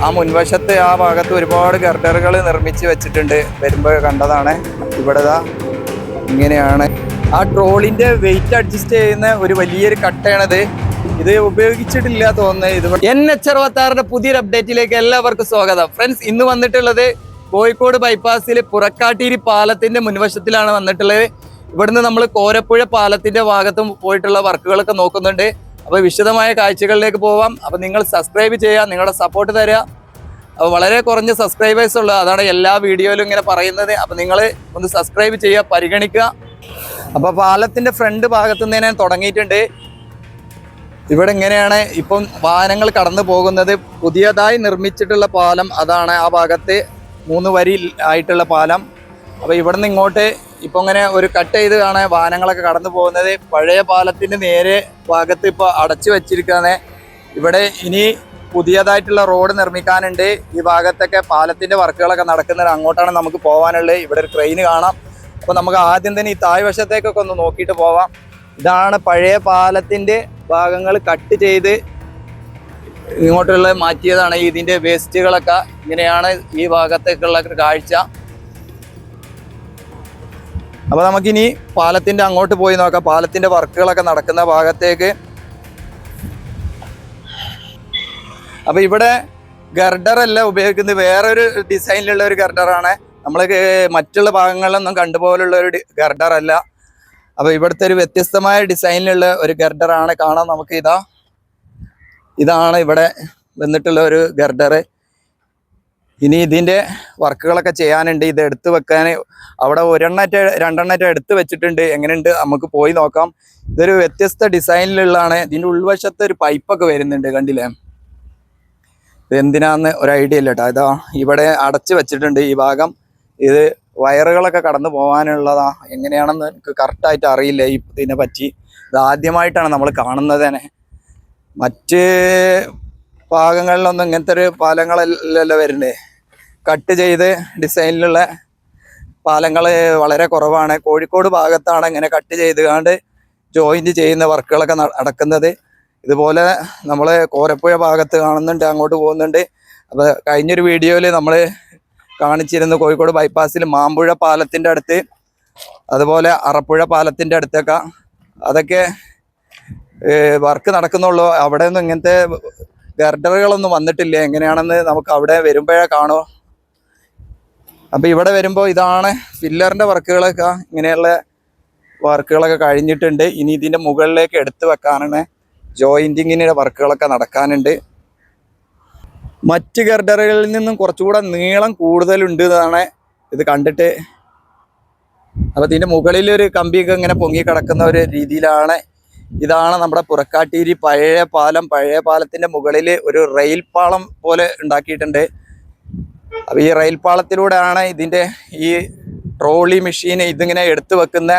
ആ മുൻവശത്ത് ആ ഭാഗത്ത് ഒരുപാട് ഗർഡറുകൾ നിർമ്മിച്ച് വെച്ചിട്ടുണ്ട്. വരുമ്പോൾ കണ്ടതാണ്. ഇവിടെ ഇങ്ങനെയാണ് ആ ട്രോളിന്റെ വെയിറ്റ് അഡ്ജസ്റ്റ് ചെയ്യുന്ന ഒരു വലിയൊരു കട്ടയാണത്. ഇത് ഉപയോഗിച്ചിട്ടില്ല തോന്നുന്നത്. ഇത് NH66 പുതിയൊരു അപ്ഡേറ്റിലേക്ക് എല്ലാവർക്കും സ്വാഗതം. ഫ്രണ്ട്സ്, ഇന്ന് വന്നിട്ടുള്ളത് കോഴിക്കോട് ബൈപ്പാസിൽ പുറക്കാട്ടീരി പാലത്തിന്റെ മുൻവശത്തിലാണ് വന്നിട്ടുള്ളത്. ഇവിടുന്ന് നമ്മൾ കോരപ്പുഴ പാലത്തിന്റെ ഭാഗത്തും പോയിട്ടുള്ള വർക്കുകളൊക്കെ നോക്കുന്നുണ്ട്. അപ്പോൾ വിശദമായ കാഴ്ചകളിലേക്ക് പോവാം. അപ്പോൾ നിങ്ങൾ സബ്സ്ക്രൈബ് ചെയ്യുക, നിങ്ങളുടെ സപ്പോർട്ട് തരിക. അപ്പോൾ വളരെ കുറഞ്ഞ സബ്സ്ക്രൈബേഴ്സ് ഉള്ളൂ, അതാണ് എല്ലാ വീഡിയോയിലും ഇങ്ങനെ പറയുന്നത്. അപ്പോൾ നിങ്ങൾ ഒന്ന് സബ്സ്ക്രൈബ് ചെയ്യുക, പരിഗണിക്കുക. അപ്പോൾ പാലത്തിന്റെ ഫ്രണ്ട് ഭാഗത്തു നിന്ന് തന്നെ തുടങ്ങിയിട്ടുണ്ട്. ഇവിടെ ഇങ്ങനെയാണ് ഇപ്പം വാഹനങ്ങൾ കടന്നു പോകുന്നത്. പുതിയതായി നിർമ്മിച്ചിട്ടുള്ള പാലം അതാണ്. ആ ഭാഗത്ത് 3 വരി ആയിട്ടുള്ള പാലം. അപ്പോൾ ഇവിടുന്ന് ഇങ്ങോട്ട് ഇപ്പം ഇങ്ങനെ ഒരു കട്ട് ചെയ്ത് കാണാൻ വാഹനങ്ങളൊക്കെ കടന്നു പോകുന്നത്. പഴയ പാലത്തിൻ്റെ നേരെ ഭാഗത്ത് ഇപ്പോൾ അടച്ചു വെച്ചിരിക്കുകയാണ്. ഇവിടെ ഇനി പുതിയതായിട്ടുള്ള റോഡ് നിർമ്മിക്കാനുണ്ട്. ഈ ഭാഗത്തൊക്കെ പാലത്തിൻ്റെ വർക്കുകളൊക്കെ നടക്കുന്നത്. അങ്ങോട്ടാണ് നമുക്ക് പോകാനുള്ളത്. ഇവിടെ ഒരു ട്രെയിൻ കാണാം. അപ്പോൾ നമുക്ക് ആദ്യം തന്നെ ഈ താഴ്വശത്തേക്കൊക്കെ ഒന്ന് നോക്കിയിട്ട് പോവാം. ഇതാണ് പഴയ പാലത്തിൻ്റെ ഭാഗങ്ങൾ കട്ട് ചെയ്ത് ഇങ്ങോട്ടുള്ള മാറ്റിയതാണ്. ഇതിൻ്റെ വേസ്റ്റുകളൊക്കെ ഇങ്ങനെയാണ് ഈ ഭാഗത്തേക്കുള്ള കാഴ്ച. അപ്പോൾ നമുക്കിനി പാലത്തിൻ്റെ അങ്ങോട്ട് പോയി നോക്കാം. പാലത്തിൻ്റെ വർക്കുകളൊക്കെ നടക്കുന്ന ഭാഗത്തേക്ക്. അപ്പോൾ ഇവിടെ ഗർഡറല്ല ഉപയോഗിക്കുന്നത്, വേറൊരു ഡിസൈനിലുള്ള ഒരു ഗർഡറാണ്. നമ്മൾ മറ്റുള്ള ഭാഗങ്ങളിലൊന്നും കണ്ടുപോലുള്ള ഒരു ഗർഡറല്ല. അപ്പോൾ ഇവിടുത്തെ ഒരു വ്യത്യസ്തമായ ഡിസൈനിലുള്ള ഒരു ഗർഡറാണ്. കാണാം നമുക്ക്. ഇതാണ് ഇവിടെ വന്നിട്ടുള്ള ഒരു ഗർഡർ. ഇനി ഇതിൻ്റെ വർക്കുകളൊക്കെ ചെയ്യാനുണ്ട്. ഇത് എടുത്ത് വെക്കാൻ അവിടെ 2 എടുത്ത് വെച്ചിട്ടുണ്ട്. എങ്ങനെയുണ്ട് നമുക്ക് പോയി നോക്കാം. ഇതൊരു വ്യത്യസ്ത ഡിസൈനിലുള്ളതാണ്. ഇതിൻ്റെ ഉൾവശത്ത് ഒരു പൈപ്പൊക്കെ വരുന്നുണ്ട്, കണ്ടില്ലേ? ഇത് എന്തിനാന്ന് ഒരു ഐഡിയ ഇല്ല കേട്ടോ. ഇതാ ഇവിടെ അടച്ചു വെച്ചിട്ടുണ്ട് ഈ ഭാഗം. ഇത് വയറുകളൊക്കെ കടന്നു പോകാനുള്ളതാ. എങ്ങനെയാണെന്ന് എനിക്ക് കറക്റ്റായിട്ട് അറിയില്ല ഇതിനെ പറ്റി. ഇത് ആദ്യമായിട്ടാണ് നമ്മൾ കാണുന്നത് തന്നെ. മറ്റ് ഭാഗങ്ങളിലൊന്നും ഇങ്ങനത്തെ ഒരു പാലങ്ങളല്ലല്ലോ വരുന്നത്. കട്ട് ചെയ്ത് ഡിസൈനിലുള്ള പാലങ്ങൾ വളരെ കുറവാണ്. കോഴിക്കോട് ഭാഗത്താണ് ഇങ്ങനെ കട്ട് ചെയ്ത് കണ്ട് ജോയിൻറ്റ് ചെയ്യുന്ന വർക്കുകളൊക്കെ നടക്കുന്നത്. ഇതുപോലെ നമ്മൾ കോരപ്പുഴ ഭാഗത്ത് കാണുന്നുണ്ട്, അങ്ങോട്ട് പോകുന്നുണ്ട്. അപ്പോൾ കഴിഞ്ഞൊരു വീഡിയോയിൽ നമ്മൾ കാണിച്ചിരുന്നു കോഴിക്കോട് ബൈപ്പാസിൽ മാമ്പുഴ പാലത്തിൻ്റെ അടുത്ത്, അതുപോലെ അറപ്പുഴ പാലത്തിൻ്റെ അടുത്തൊക്കെ. അതൊക്കെ വർക്ക് നടക്കുന്നുള്ളൂ. അവിടെ ഒന്നും ഇങ്ങനത്തെ ഗർഡറുകളൊന്നും വന്നിട്ടില്ല. എങ്ങനെയാണെന്ന് നമുക്ക് അവിടെ വരുമ്പോഴേ കാണുമോ. അപ്പോൾ ഇവിടെ വരുമ്പോൾ ഇതാണ് ഫില്ലറിൻ്റെ വർക്കുകളൊക്കെ. ഇങ്ങനെയുള്ള വർക്കുകളൊക്കെ കഴിഞ്ഞിട്ടുണ്ട്. ഇനി ഇതിൻ്റെ മുകളിലേക്ക് എടുത്ത് വെക്കാനാണ് ജോയിൻറ്റിങ്ങിൻ്റെ വർക്കുകളൊക്കെ നടക്കാനുണ്ട്. മറ്റ് ഗർഡറുകളിൽ നിന്നും കുറച്ചുകൂടെ നീളം കൂടുതലുണ്ട് എന്നാണ് ഇത് കണ്ടിട്ട്. അപ്പോൾ ഇതിൻ്റെ മുകളിലൊരു കമ്പിയൊക്കെ ഇങ്ങനെ പൊങ്ങി കിടക്കുന്ന ഒരു രീതിയിലാണ്. ഇതാണ് നമ്മുടെ പുറക്കാട്ടീരി പഴയ പാലം. പഴയ പാലത്തിൻ്റെ മുകളിൽ ഒരു റെയിൽ പാളം പോലെ ഉണ്ടാക്കിയിട്ടുണ്ട്. അപ്പോൾ ഈ റെയിൽ പാളത്തിലൂടെയാണ് ഇതിൻ്റെ ഈ ട്രോളി മെഷീൻ ഇതിങ്ങനെ എടുത്തു വെക്കുന്ന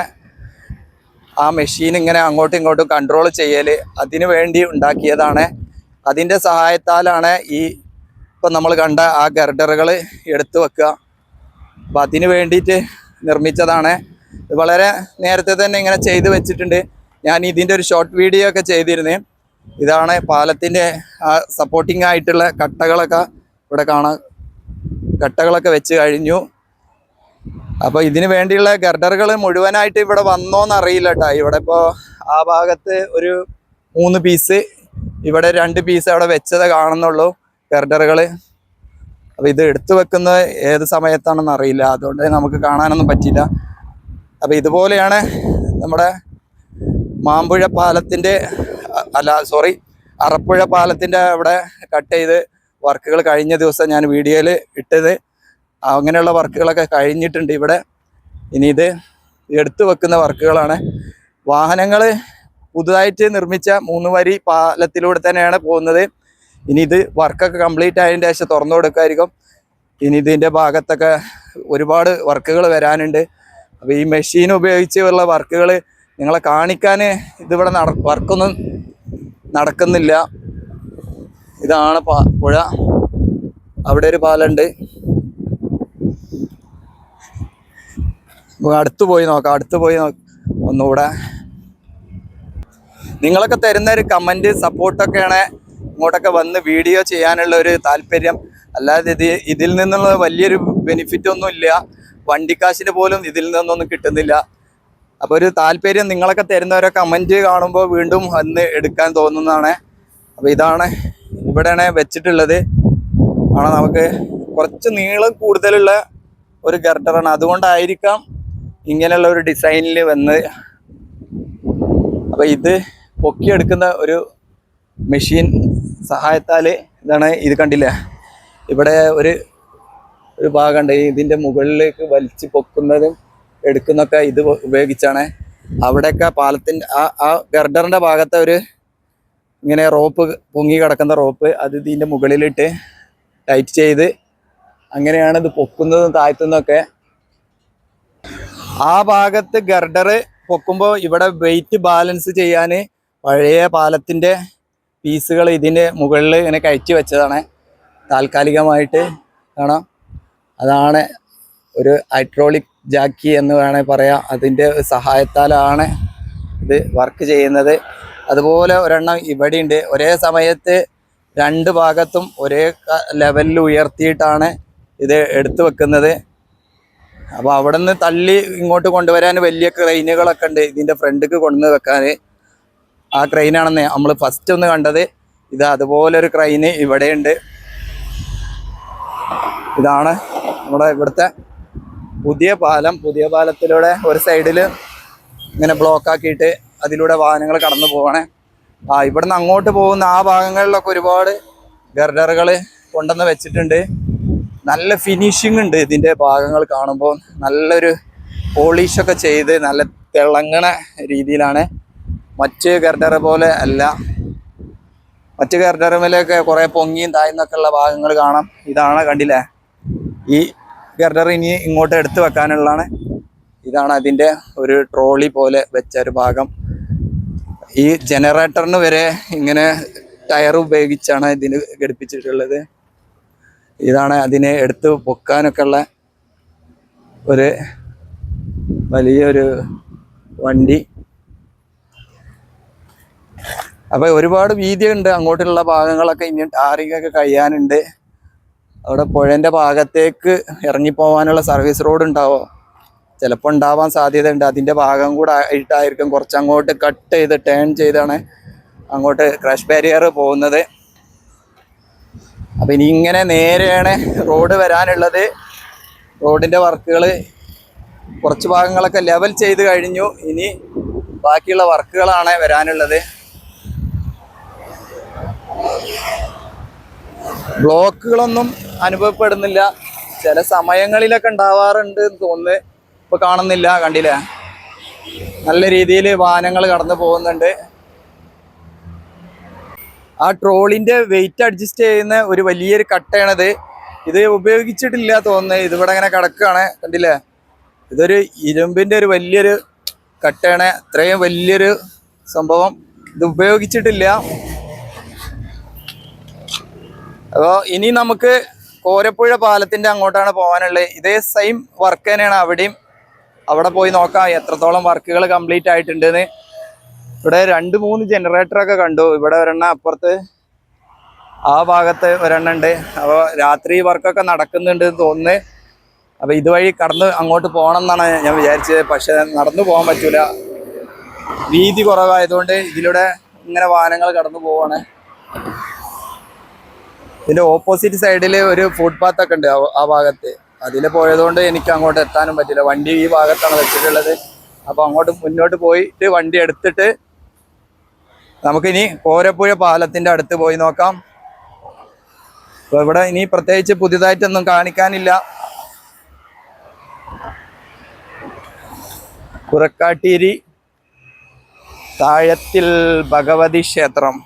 ആ മെഷീൻ ഇങ്ങനെ അങ്ങോട്ടും ഇങ്ങോട്ടും കൺട്രോൾ ചെയ്യൽ അതിനു വേണ്ടി ഉണ്ടാക്കിയതാണ്. അതിൻ്റെ സഹായത്താലാണ് ഇപ്പം നമ്മൾ കണ്ട ആ ഗർഡറുകൾ എടുത്തു വെക്കുക. അപ്പം അതിന് വേണ്ടിയിട്ട് നിർമ്മിച്ചതാണ്. ഇത് വളരെ നേരത്തെ തന്നെ ഇങ്ങനെ ചെയ്ത് വെച്ചിട്ടുണ്ട്. ഞാൻ ഇതിൻ്റെ ഒരു ഷോർട്ട് വീഡിയോ ഒക്കെ ചെയ്തിരുന്നു. ഇതാണ് പാലത്തിൻ്റെ ആ സപ്പോർട്ടിംഗ് ആയിട്ടുള്ള കട്ടകളൊക്കെ ഇവിടെ കാണാം. കട്ടകളൊക്കെ വെച്ച് കഴിഞ്ഞു. അപ്പോൾ ഇതിന് വേണ്ടിയുള്ള ഗർഡറുകൾ മുഴുവനായിട്ട് ഇവിടെ വന്നോന്ന് അറിയില്ല കേട്ടോ. ഇവിടെ ഇപ്പോൾ ആ ഭാഗത്ത് ഒരു 3 പീസ്, ഇവിടെ 2 പീസ് അവിടെ വെച്ചത് കാണുന്നുള്ളൂ ഗർഡറുകൾ. അപ്പോൾ ഇത് എടുത്തു വെക്കുന്നത് ഏത് സമയത്താണെന്ന് അറിയില്ല, അതുകൊണ്ട് നമുക്ക് കാണാനൊന്നും പറ്റില്ല. അപ്പോൾ ഇതുപോലെയാണ് നമ്മുടെ മാമ്പുഴ പാലത്തിൻ്റെ അറപ്പുഴ പാലത്തിൻ്റെ അവിടെ കട്ട് ചെയ്ത് വർക്കുകൾ കഴിഞ്ഞ ദിവസം ഞാൻ വീഡിയോയിൽ ഇട്ടത്. അങ്ങനെയുള്ള വർക്കുകളൊക്കെ കഴിഞ്ഞിട്ടുണ്ട് ഇവിടെ. ഇനി ഇത് എടുത്തു വെക്കുന്ന വർക്കുകളാണ്. വാഹനങ്ങൾ പുതുതായിട്ട് നിർമ്മിച്ച 3 വരി പാലത്തിലൂടെ തന്നെയാണ് പോകുന്നത്. ഇനി ഇത് വർക്കൊക്കെ കംപ്ലീറ്റ് ആയതിൻ്റെ ശേഷം തുറന്നു കൊടുക്കുമായിരിക്കും. ഇനി ഇതിൻ്റെ ഭാഗത്തൊക്കെ ഒരുപാട് വർക്കുകൾ വരാനുണ്ട്. അപ്പോൾ ഈ മെഷീൻ ഉപയോഗിച്ചുള്ള വർക്കുകൾ നിങ്ങളെ കാണിക്കാൻ ഇതിവിടെ വർക്കൊന്നും നടക്കുന്നില്ല. ഇതാണ് പുഴ. അവിടെ ഒരു പാലമുണ്ട്. അടുത്ത് പോയി നോക്കാം. ഒന്നുകൂടെ നിങ്ങളൊക്കെ തരുന്ന ഒരു കമൻറ്റ് സപ്പോർട്ടൊക്കെയാണ് ഇങ്ങോട്ടൊക്കെ വന്ന് വീഡിയോ ചെയ്യാനുള്ള ഒരു താല്പര്യം. അല്ലാതെ ഇതിൽ നിന്നുള്ള വലിയൊരു ബെനിഫിറ്റ് ഒന്നും ഇല്ല, വണ്ടിക്കാശിന് പോലും ഇതിൽ നിന്നൊന്നും കിട്ടുന്നില്ല. അപ്പോൾ ഒരു താല്പര്യം നിങ്ങളൊക്കെ തരുന്നവരെ കമൻറ്റ് കാണുമ്പോൾ വീണ്ടും വന്ന് എടുക്കാൻ തോന്നുന്നതാണ്. അപ്പോൾ ഇതാണ് ഇവിടെയാണ് വെച്ചിട്ടുള്ളത്. നമുക്ക് കുറച്ച് നീളം കൂടുതലുള്ള ഒരു ഗർഡറാണ്, അതുകൊണ്ടായിരിക്കാം ഇങ്ങനെയുള്ള ഒരു ഡിസൈനിൽ വന്ന്. അപ്പോൾ ഇത് പൊക്കിയെടുക്കുന്ന ഒരു മെഷീൻ സഹായത്താൽ ഇതാണ്. ഇത് കണ്ടില്ലേ, ഇവിടെ ഒരു ഭാഗമുണ്ട്, ഇതിൻ്റെ മുകളിലേക്ക് വലിച്ച് പൊക്കുന്നതും എടുക്കുന്നൊക്കെ ഇത് ഉപയോഗിച്ചാണ്. അവിടെയൊക്കെ പാലത്തിൻ്റെ ആ ഗർഡറിൻ്റെ ഭാഗത്തെ ഒരു ഇങ്ങനെ റോപ്പ്, പൊങ്ങി കിടക്കുന്ന റോപ്പ്, അത് ഇതിൻ്റെ മുകളിലിട്ട് ടൈറ്റ് ചെയ്ത് അങ്ങനെയാണ് ഇത് പൊക്കുന്നതും താഴ്ത്തുന്നതൊക്കെ. ആ ഭാഗത്ത് ഗർഡർ പൊക്കുമ്പോൾ ഇവിടെ വെയിറ്റ് ബാലൻസ് ചെയ്യാൻ പഴയ പാലത്തിൻ്റെ പീസുകൾ ഇതിൻ്റെ മുകളിൽ ഇങ്ങനെ കയറ്റി വെച്ചതാണ് താൽക്കാലികമായിട്ട്. കാണാം, അതാണ് ഒരു ഹൈഡ്രോളിക് ജാക്കി എന്ന് വേണമെങ്കിൽ പറയാം. അതിൻ്റെ സഹായത്താലാണ് ഇത് വർക്ക് ചെയ്യുന്നത്. അതുപോലെ ഒരെണ്ണം ഇവിടെയുണ്ട്. ഒരേ സമയത്ത് രണ്ട് ഭാഗത്തും ഒരേ ലെവലിൽ ഉയർത്തിയിട്ടാണ് ഇത് എടുത്തു വെക്കുന്നത്. അപ്പോൾ അവിടെ നിന്ന് തള്ളി ഇങ്ങോട്ട് കൊണ്ടുവരാൻ വലിയ ക്രെയിനുകളൊക്കെ ഉണ്ട് ഇതിൻ്റെ ഫ്രണ്ടിക്ക് കൊണ്ടുവന്ന് വെക്കാൻ. ആ ക്രെയിനാണെന്ന് നമ്മൾ ഫസ്റ്റ് ഒന്ന് കണ്ടത്. ഇത് അതുപോലൊരു ക്രെയിന് ഇവിടെയുണ്ട്. ഇതാണ് നമ്മുടെ ഇവിടുത്തെ പുതിയ പാലം. പുതിയ പാലത്തിലൂടെ ഒരു സൈഡിൽ ഇങ്ങനെ ബ്ലോക്ക് ആക്കിയിട്ട് അതിലൂടെ വാഹനങ്ങൾ കടന്നു പോവാണ്. ഇവിടുന്ന് അങ്ങോട്ട് പോകുന്ന ആ ഭാഗങ്ങളിലൊക്കെ ഒരുപാട് ഗർഡറുകൾ കൊണ്ടുവന്ന് വെച്ചിട്ടുണ്ട്. നല്ല ഫിനിഷിംഗ് ഉണ്ട് ഇതിൻ്റെ ഭാഗങ്ങൾ കാണുമ്പോൾ. നല്ലൊരു പോളിഷൊക്കെ ചെയ്ത് നല്ല തിളങ്ങണ രീതിയിലാണ്. മറ്റ് ഗർഡർ പോലെ അല്ല. മറ്റ് ഗർഡറുമിലൊക്കെ കുറേ പൊങ്ങിയും താഴ്ന്നൊക്കെ ഉള്ള ഭാഗങ്ങൾ കാണാം. ഇതാണ്, കണ്ടില്ലേ, ഈ ഗർഡർ ഇനി ഇങ്ങോട്ട് എടുത്തു വെക്കാനുള്ളതാണ്. ഇതാണ് അതിൻ്റെ ഒരു ട്രോളി പോലെ വെച്ച ഒരു ഭാഗം. ഈ ജനറേറ്ററിന് വരെ ഇങ്ങനെ ടയർ ഉപയോഗിച്ചാണ് ഇതിന് ഘടിപ്പിച്ചിട്ടുള്ളത്. ഇതാണ് അതിനെ എടുത്ത് പൊക്കാനൊക്കെ ഉള്ള ഒരു വലിയൊരു വണ്ടി. അപ്പോൾ ഒരുപാട് വീതിയുണ്ട്. അങ്ങോട്ടുള്ള ഭാഗങ്ങളൊക്കെ ഇനി ടാറിങ്ങൊക്കെ കഴിയാനുണ്ട്. അവിടെ പുഴേൻ്റെ ഭാഗത്തേക്ക് ഇറങ്ങിപ്പോവാനുള്ള സർവീസ് റോഡ് ഉണ്ടാവോ, ചിലപ്പോൾ ഉണ്ടാവാൻ സാധ്യതയുണ്ട്. അതിൻ്റെ ഭാഗം കൂടെ ആയിട്ടായിരിക്കും കുറച്ച് അങ്ങോട്ട് കട്ട് ചെയ്ത് ടേൺ ചെയ്താണ് അങ്ങോട്ട് ക്രാഷ് ബാരിയർ പോകുന്നത്. അപ്പം ഇനി ഇങ്ങനെ നേരെയാണ് റോഡ് വരാനുള്ളത്. റോഡിൻ്റെ വർക്കുകൾ കുറച്ച് ഭാഗങ്ങളൊക്കെ ലെവൽ ചെയ്ത് കഴിഞ്ഞു. ഇനി ബാക്കിയുള്ള വർക്കുകളാണ് വരാനുള്ളത്. ബ്ലോക്കുകളൊന്നും അനുഭവപ്പെടുന്നില്ല. ചില സമയങ്ങളിലൊക്കെ ഉണ്ടാവാറുണ്ട് എന്ന് തോന്നുന്നു. ഇപ്പോൾ കാണുന്നില്ല, കണ്ടില്ലേ, നല്ല രീതിയിൽ വാഹനങ്ങൾ കടന്നു പോകുന്നുണ്ട്. ആ ട്രോളിൻ്റെ വെയിറ്റ് അഡ്ജസ്റ്റ് ചെയ്യുന്ന ഒരു വലിയൊരു കട്ടയാണത്. ഇത് ഉപയോഗിച്ചിട്ടില്ല തോന്നുന്നത്. ഇതിവിടെ ഇങ്ങനെ കിടക്കുകയാണ്, കണ്ടില്ലേ. ഇതൊരു ഇരുമ്പിൻ്റെ ഒരു വലിയൊരു കട്ടയാണ്. അത്രയും വലിയൊരു സംഭവം ഇത് ഉപയോഗിച്ചിട്ടില്ല. അപ്പോൾ ഇനി നമുക്ക് കോരപ്പുഴ പാലത്തിൻ്റെ അങ്ങോട്ടാണ് പോകാനുള്ളത്. ഇതേ സെയിം വർക്ക് തന്നെയാണ് അവിടെയും. അവിടെ പോയി നോക്കാം എത്രത്തോളം വർക്കുകൾ കംപ്ലീറ്റ് ആയിട്ടുണ്ടെന്ന്. ഇവിടെ 2-3 ജനറേറ്ററൊക്കെ കണ്ടു. ഇവിടെ ഒരെണ്ണം അപ്പുറത്ത് ആ ഭാഗത്ത് ഒരെണ്ണം ഉണ്ട്. അപ്പോൾ രാത്രി വർക്കൊക്കെ നടക്കുന്നുണ്ട് തോന്നുന്നു. അപ്പോൾ ഇതുവഴി കടന്ന് അങ്ങോട്ട് പോകണം എന്നാണ് ഞാൻ വിചാരിച്ചത്. പക്ഷെ നടന്നു പോകാൻ പറ്റൂല, വീതി കുറവായതുകൊണ്ട് ഇതിലൂടെ ഇങ്ങനെ വാഹനങ്ങൾ കടന്നു പോവാണ്. ഇതിൻ്റെ ഓപ്പോസിറ്റ് സൈഡിൽ ഒരു ഫുട്പാത്തൊക്കെ ഉണ്ട് ആ ഭാഗത്ത്. അതിൽ പോയതുകൊണ്ട് എനിക്ക് അങ്ങോട്ട് എത്താനും പറ്റില്ല. വണ്ടി ഈ ഭാഗത്താണ് വെച്ചിട്ടുള്ളത്. അപ്പോൾ അങ്ങോട്ട് മുന്നോട്ട് പോയിട്ട് വണ്ടി എടുത്തിട്ട് നമുക്കിനി കോരപ്പുഴ പാലത്തിൻ്റെ അടുത്ത് പോയി നോക്കാം. അപ്പോൾ ഇവിടെ ഇനി പ്രത്യേകിച്ച് പുതിയതായിട്ടൊന്നും കാണിക്കാനില്ല. കുറക്കാട്ടീരി താഴത്തിൽ ഭഗവതി ക്ഷേത്രം,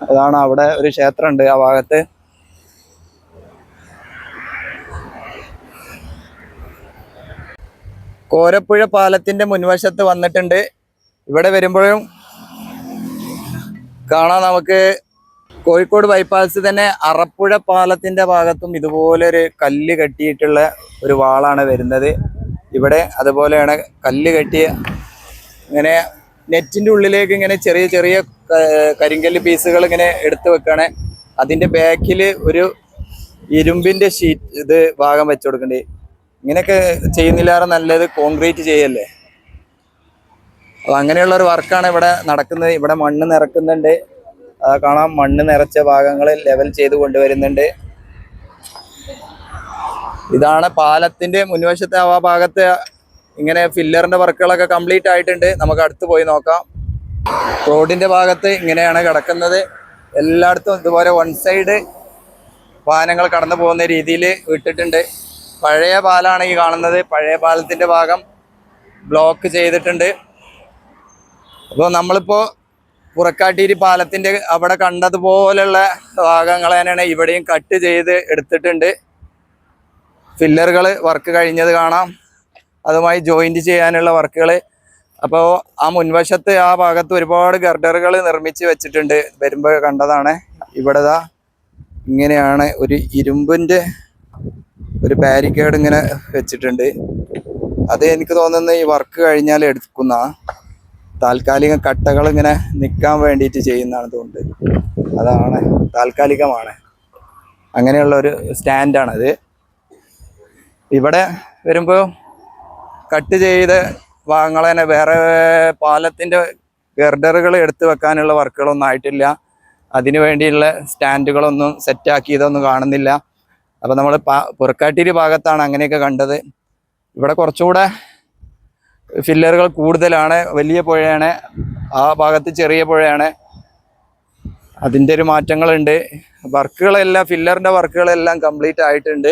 അതാണ്. അവിടെ ഒരു ക്ഷേത്രമുണ്ട് ആ ഭാഗത്ത്. കോരപ്പുഴ പാലത്തിൻ്റെ മുൻവശത്ത് വന്നിട്ടുണ്ട്. ഇവിടെ വരുമ്പോഴും കാണാം നമുക്ക് കോഴിക്കോട് ബൈപ്പാസ് തന്നെ അറപ്പുഴ പാലത്തിൻ്റെ ഭാഗത്തും ഇതുപോലൊരു കല്ല് കെട്ടിയിട്ടുള്ള ഒരു വാളാണ് വരുന്നത്. ഇവിടെ അതുപോലെയാണ് കല്ല് കെട്ടി ഇങ്ങനെ നെറ്റിന്റെ ഉള്ളിലേക്ക് ഇങ്ങനെ ചെറിയ ചെറിയ കരിങ്കല്ല് പീസുകൾ ഇങ്ങനെ എടുത്തു വെക്കുകയാണ്. അതിന്റെ ബാക്കിൽ ഒരു ഇരുമ്പിന്റെ ഷീറ്റ് ഇത് ഭാഗം വെച്ചു കൊടുക്കണ്ടേ. ഇങ്ങനെയൊക്കെ ചെയ്യുന്നില്ലാതെ നല്ലത് കോൺക്രീറ്റ് ചെയ്യല്ലേ. അപ്പൊ അങ്ങനെയുള്ള ഒരു വർക്കാണ് ഇവിടെ നടക്കുന്നത്. ഇവിടെ മണ്ണ് നിറക്കുന്നുണ്ട്. കാണാം, മണ്ണ് നിറച്ച ഭാഗങ്ങൾ ലെവൽ ചെയ്ത് കൊണ്ടുവരുന്നുണ്ട്. ഇതാണ് പാലത്തിന്റെ മുൻവശത്തെ ആ ഭാഗത്ത് ഇങ്ങനെ ഫില്ലറിന്റെ വർക്കുകളൊക്കെ കംപ്ലീറ്റ് ആയിട്ടുണ്ട്. നമുക്ക് അടുത്ത് പോയി നോക്കാം. റോഡിന്റെ ഭാഗത്ത് ഇങ്ങനെയാണ് കിടക്കുന്നത്. എല്ലായിടത്തും ഇതുപോലെ വൺ സൈഡ് വാഹനങ്ങൾ കടന്നു പോകുന്ന രീതിയിൽ വിട്ടിട്ടുണ്ട്. പഴയ പാലാണ് ഈ കാണുന്നത്. പഴയ പാലത്തിന്റെ ഭാഗം ബ്ലോക്ക് ചെയ്തിട്ടുണ്ട്. അപ്പോൾ നമ്മളിപ്പോൾ പുറക്കാട്ടീരി പാലത്തിന്റെ അവിടെ കണ്ടതുപോലുള്ള ഭാഗങ്ങൾ തന്നെയാണ് ഇവിടെയും കട്ട് ചെയ്ത് എടുത്തിട്ടുണ്ട്. ഫില്ലറുകൾ വർക്ക് കഴിഞ്ഞത് കാണാം, അതുമായി ജോയിന്റ് ചെയ്യാനുള്ള വർക്കുകൾ. അപ്പോൾ ആ മുൻവശത്ത് ആ ഭാഗത്ത് ഒരുപാട് ഗർഡറുകൾ നിർമ്മിച്ച് വെച്ചിട്ടുണ്ട്. വരുമ്പോൾ കണ്ടതാണ്. ഇവിടെ ഇങ്ങനെയാണ് ഒരു ഇരുമ്പിൻ്റെ ഒരു ബാരിക്കേഡ് ഇങ്ങനെ വെച്ചിട്ടുണ്ട്. അത് എനിക്ക് തോന്നുന്നത് ഈ വർക്ക് കഴിഞ്ഞാൽ എടുക്കുന്ന താൽക്കാലിക കട്ടകൾ ഇങ്ങനെ നിൽക്കാൻ വേണ്ടിയിട്ട് ചെയ്യുന്നതാണ് തോന്നുന്നത്. അതാണ്, താൽക്കാലികമാണ്. അങ്ങനെയുള്ള ഒരു സ്റ്റാൻഡാണത്. ഇവിടെ വരുമ്പോൾ കട്ട് ചെയ്ത ഭാഗങ്ങൾ തന്നെ വേറെ പാലത്തിൻ്റെ ഗർഡറുകൾ എടുത്തു വെക്കാനുള്ള വർക്കുകളൊന്നും ആയിട്ടില്ല. അതിനു വേണ്ടിയുള്ള സ്റ്റാൻഡുകളൊന്നും സെറ്റാക്കിയതൊന്നും കാണുന്നില്ല. അപ്പോൾ നമ്മൾ പുറക്കാട്ടീരി ഭാഗത്താണ് അങ്ങനെയൊക്കെ കണ്ടത്. ഇവിടെ കുറച്ചുകൂടെ ഫില്ലറുകൾ കൂടുതലാണ്. വലിയ പുഴയാണ്, ആ ഭാഗത്ത് ചെറിയ പുഴയാണ്. അതിൻ്റെ ഒരു മാറ്റങ്ങളുണ്ട്. വർക്കുകളെല്ലാം ഫില്ലറിൻ്റെ വർക്കുകളെല്ലാം കംപ്ലീറ്റ് ആയിട്ടുണ്ട്.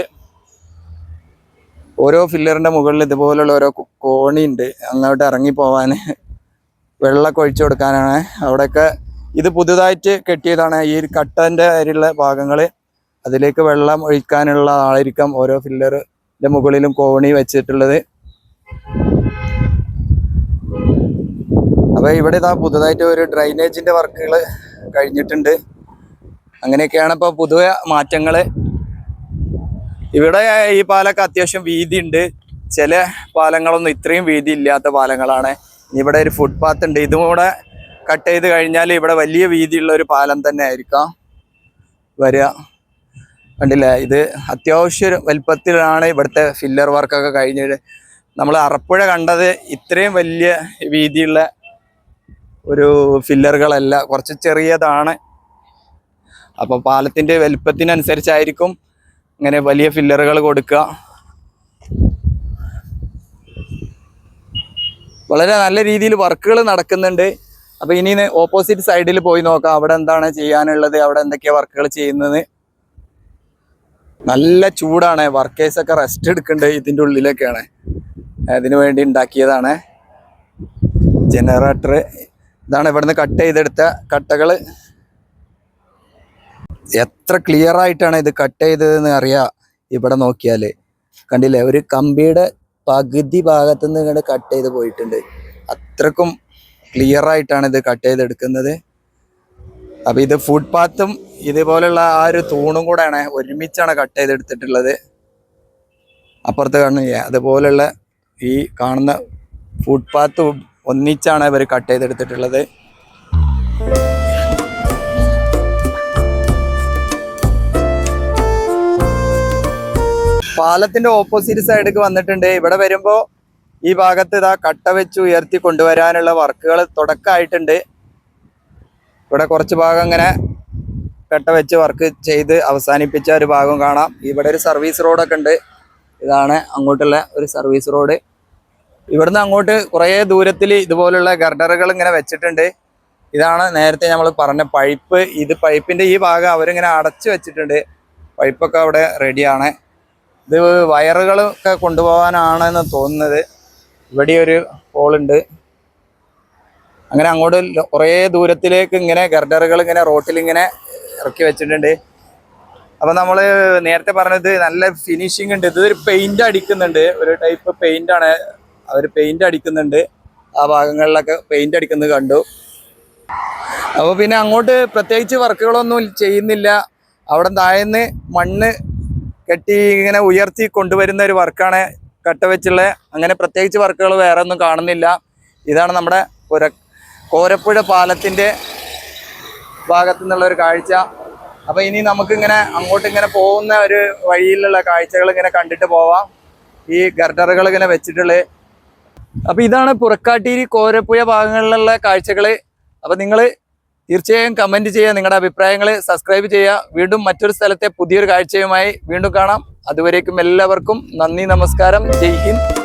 ഓരോ ഫില്ലറിൻ്റെ മുകളിൽ ഇതുപോലുള്ള ഓരോ കോണിയുണ്ട് അങ്ങോട്ട് ഇറങ്ങി പോവാൻ, വെള്ളമൊക്കെ ഒഴിച്ചു കൊടുക്കാനാണ്. അവിടെയൊക്കെ ഇത് പുതുതായിട്ട് കെട്ടിയതാണ്. ഈ ഒരു കട്ടൻ്റെ അരിയുള്ള ഭാഗങ്ങൾ അതിലേക്ക് വെള്ളം ഒഴിക്കാനുള്ള ആയിരിക്കാം ഓരോ ഫില്ലറിൻ്റെ മുകളിലും കോണി വെച്ചിട്ടുള്ളത്. അപ്പോൾ ഇവിടെ ഇതാ പുതുതായിട്ട് ഒരു ഡ്രൈനേജിൻ്റെ വർക്കുകൾ കഴിഞ്ഞിട്ടുണ്ട്. അങ്ങനെയൊക്കെയാണ് ഇപ്പോൾ പുതിയ മാറ്റങ്ങൾ. ഇവിടെ ഈ പാലൊക്കെ അത്യാവശ്യം വീതി ഉണ്ട്. ചില പാലങ്ങളൊന്നും ഇത്രയും വീതി ഇല്ലാത്ത പാലങ്ങളാണ്. ഇവിടെ ഒരു ഫുട്പാത്ത് ഉണ്ട്. ഇതും കൂടെ കട്ട് ചെയ്ത് കഴിഞ്ഞാൽ ഇവിടെ വലിയ വീതിയുള്ള ഒരു പാലം തന്നെ ആയിരിക്കാം വരിക. കണ്ടില്ലേ, ഇത് അത്യാവശ്യം വലുപ്പത്തിലാണ് ഇവിടുത്തെ ഫില്ലർ വർക്കൊക്കെ കഴിഞ്ഞിട്ട്. നമ്മൾ അറപ്പുഴ കണ്ടത് ഇത്രയും വലിയ വീതിയുള്ള ഒരു ഫില്ലറുകളല്ല, കുറച്ച് ചെറിയതാണ്. അപ്പോൾ പാലത്തിൻ്റെ വലുപ്പത്തിനനുസരിച്ചായിരിക്കും ഇങ്ങനെ വലിയ ഫില്ലറുകൾ കൊടുക്കുക. വളരെ നല്ല രീതിയിൽ വർക്കുകൾ നടക്കുന്നുണ്ട്. അപ്പോൾ ഇനി ഓപ്പോസിറ്റ് സൈഡിൽ പോയി നോക്കാം, അവിടെ എന്താണ് ചെയ്യാനുള്ളത്, അവിടെ എന്തൊക്കെയാണ് വർക്കുകൾ ചെയ്യുന്നത്. നല്ല ചൂടാണ്. വർക്കേഴ്സൊക്കെ റെസ്റ്റ് എടുക്കുന്നുണ്ട്. ഇതിൻ്റെ ഉള്ളിലൊക്കെയാണ്, അതിനു വേണ്ടി ഉണ്ടാക്കിയതാണ് ജനറേറ്റർ. ഇതാണ് ഇവിടുന്ന് കട്ട് ചെയ്തെടുത്ത കട്ടകൾ. എത്ര ക്ലിയർ ആയിട്ടാണ് ഇത് കട്ട് ചെയ്തതെന്ന് അറിയാം. ഇവിടെ നോക്കിയാൽ കണ്ടില്ലേ, ഒരു കമ്പിയുടെ പകുതി ഭാഗത്തുനിന്ന് ഇങ്ങോട്ട് കട്ട് ചെയ്ത് പോയിട്ടുണ്ട്. അത്രക്കും ക്ലിയർ ആയിട്ടാണ് ഇത് കട്ട് ചെയ്തെടുക്കുന്നത്. അപ്പം ഇത് ഫുട്പാത്തും ഇതുപോലുള്ള ആ ഒരു തൂണും കൂടെയാണ് ഒരുമിച്ചാണ് കട്ട് ചെയ്തെടുത്തിട്ടുള്ളത്. അപ്പുറത്ത് കാണുന്നില്ല, അതുപോലുള്ള ഈ കാണുന്ന ഫുട്പാത്ത് ഒന്നിച്ചാണ് ഇവർ കട്ട് ചെയ്തെടുത്തിട്ടുള്ളത്. പാലത്തിന്റെ ഓപ്പോസിറ്റ് സൈഡിലേക്ക് വന്നിട്ടുണ്ട്. ഇവിടെ വരുമ്പോൾ ഈ ഭാഗത്ത് ഇതാ കട്ട വെച്ച് ഉയർത്തി കൊണ്ടുവരാനുള്ള വർക്കുകൾ തുടക്കമായിട്ടുണ്ട്. ഇവിടെ കുറച്ച് ഭാഗം ഇങ്ങനെ കട്ട വെച്ച് വർക്ക് ചെയ്ത് അവസാനിപ്പിച്ച ഒരു ഭാഗം കാണാം. ഇവിടെ ഒരു സർവീസ് റോഡൊക്കെ ഉണ്ട്. ഇതാണ് അങ്ങോട്ടുള്ള ഒരു സർവീസ് റോഡ്. ഇവിടുന്ന് അങ്ങോട്ട് കുറേ ദൂരത്തിൽ ഇതുപോലുള്ള ഗർഡറുകൾ ഇങ്ങനെ വെച്ചിട്ടുണ്ട്. ഇതാണ് നേരത്തെ നമ്മൾ പറഞ്ഞ പൈപ്പ്. ഇത് പൈപ്പിൻ്റെ ഈ ഭാഗം അവരിങ്ങനെ അടച്ചു വെച്ചിട്ടുണ്ട്. പൈപ്പൊക്കെ അവിടെ റെഡിയാണ്. ഇത് വയറുകളൊക്കെ കൊണ്ടുപോകാനാണെന്ന് തോന്നുന്നത്. ഇവിടെ ഒരു ഹോളുണ്ട്. അങ്ങനെ അങ്ങോട്ട് കുറേ ദൂരത്തിലേക്ക് ഇങ്ങനെ ഗർഡറുകൾ ഇങ്ങനെ റോട്ടിൽ ഇങ്ങനെ ഇറക്കി വെച്ചിട്ടുണ്ട്. അപ്പം നമ്മൾ നേരത്തെ പറഞ്ഞത് നല്ല ഫിനിഷിംഗ് ഉണ്ട്. ഇതൊരു പെയിന്റ് അടിക്കുന്നുണ്ട്, ഒരു ടൈപ്പ് പെയിന്റ് ആണ്. അവർ പെയിന്റ് അടിക്കുന്നുണ്ട്. ആ ഭാഗങ്ങളിലൊക്കെ പെയിന്റ് അടിക്കുന്നത് കണ്ടു. അപ്പോൾ പിന്നെ അങ്ങോട്ട് പ്രത്യേകിച്ച് വർക്കുകളൊന്നും ചെയ്യുന്നില്ല. അവിടെ താഴേന്ന് മണ്ണ് കെട്ടി ഇങ്ങനെ ഉയർത്തി കൊണ്ടുവരുന്ന ഒരു വർക്കാണ് കട്ട വെച്ചുള്ള. അങ്ങനെ പ്രത്യേകിച്ച് വർക്കുകൾ വേറെ ഒന്നും കാണുന്നില്ല. ഇതാണ് നമ്മുടെ കോരപ്പുഴ പാലത്തിൻ്റെ ഭാഗത്തു നിന്നുള്ള ഒരു കാഴ്ച. അപ്പോൾ ഇനി നമുക്കിങ്ങനെ അങ്ങോട്ട് ഇങ്ങനെ പോകുന്ന ഒരു വഴിയിലുള്ള കാഴ്ചകൾ ഇങ്ങനെ കണ്ടിട്ട് പോവാം. ഈ ഗർഡറുകൾ ഇങ്ങനെ വെച്ചിട്ടുള്ളത്. അപ്പോൾ ഇതാണ് പുറക്കാട്ടീരി കോരപ്പുഴ ഭാഗങ്ങളിലുള്ള കാഴ്ചകൾ. അപ്പോൾ നിങ്ങൾ തീർച്ചയായും കമൻറ്റ് ചെയ്യുക, നിങ്ങളുടെ അഭിപ്രായങ്ങൾ സബ്സ്ക്രൈബ് ചെയ്യുക. വീണ്ടും മറ്റൊരു സ്ഥലത്തെ പുതിയൊരു കാഴ്ചയുമായി വീണ്ടും കാണാം. അതുവരേക്കും എല്ലാവർക്കും നന്ദി, നമസ്കാരം, ജയ് ഹിന്ദ്.